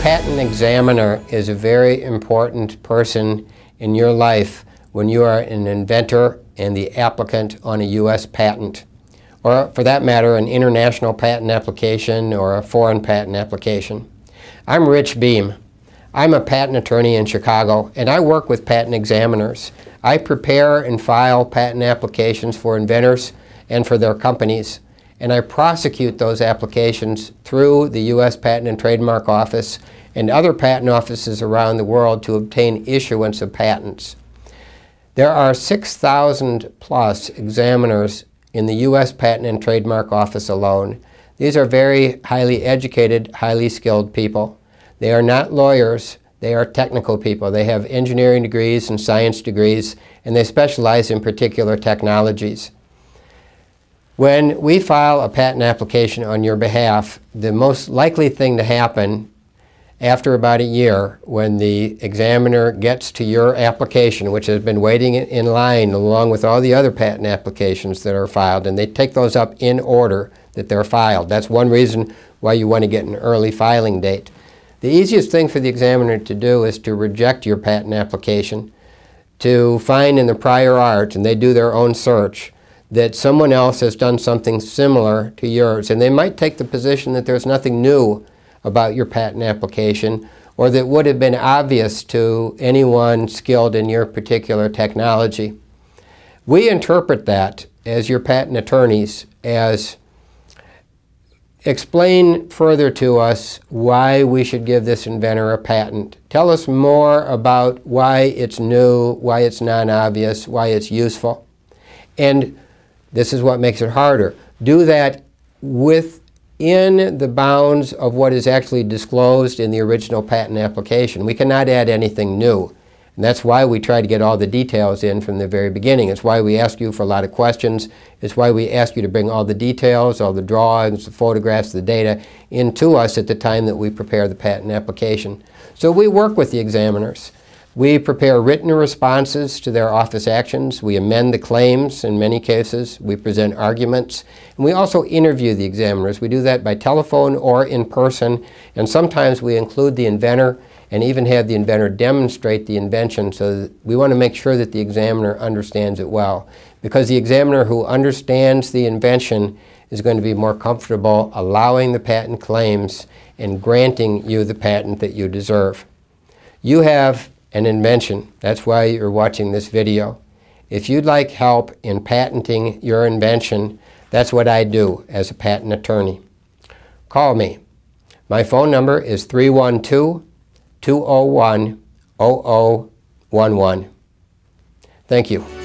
patent examiner is a very important person in your life when you are an inventor and the applicant on a U.S. patent, or for that matter, an international patent application or a foreign patent application. I'm Rich Beem. I'm a patent attorney in Chicago, and I work with patent examiners. I prepare and file patent applications for inventors and for their companies, and I prosecute those applications through the U.S. Patent and Trademark Office and other patent offices around the world to obtain issuance of patents. There are 6,000 plus examiners in the U.S. Patent and Trademark Office alone. These are very highly educated, highly skilled people. They are not lawyers, they are technical people. They have engineering degrees and science degrees, and they specialize in particular technologies. When we file a patent application on your behalf, the most likely thing to happen after about a year, when the examiner gets to your application, which has been waiting in line along with all the other patent applications that are filed, and they take those up in order that they're filed. That's one reason why you want to get an early filing date. The easiest thing for the examiner to do is to reject your patent application, to find in the prior art, and they do their own search, that someone else has done something similar to yours. And they might take the position that there's nothing new about your patent application, or that would have been obvious to anyone skilled in your particular technology. We interpret that as your patent attorneys as explain further to us why we should give this inventor a patent. Tell us more about why it's new, why it's non-obvious, why it's useful. And this is what makes it harder. Do that within the bounds of what is actually disclosed in the original patent application. We cannot add anything new. And that's why we try to get all the details in from the very beginning. It's why we ask you for a lot of questions. It's why we ask you to bring all the details, all the drawings, the photographs, the data into us at the time that we prepare the patent application. So we work with the examiners. We prepare written responses to their office actions. We amend the claims in many cases. We present arguments. And we also interview the examiners. We do that by telephone or in person. And sometimes we include the inventor and even have the inventor demonstrate the invention, so that we want to make sure that the examiner understands it well. Because the examiner who understands the invention is going to be more comfortable allowing the patent claims and granting you the patent that you deserve. You have an invention. That's why you're watching this video. If you'd like help in patenting your invention, that's what I do as a patent attorney. Call me. My phone number is 312-201-0011. Thank you.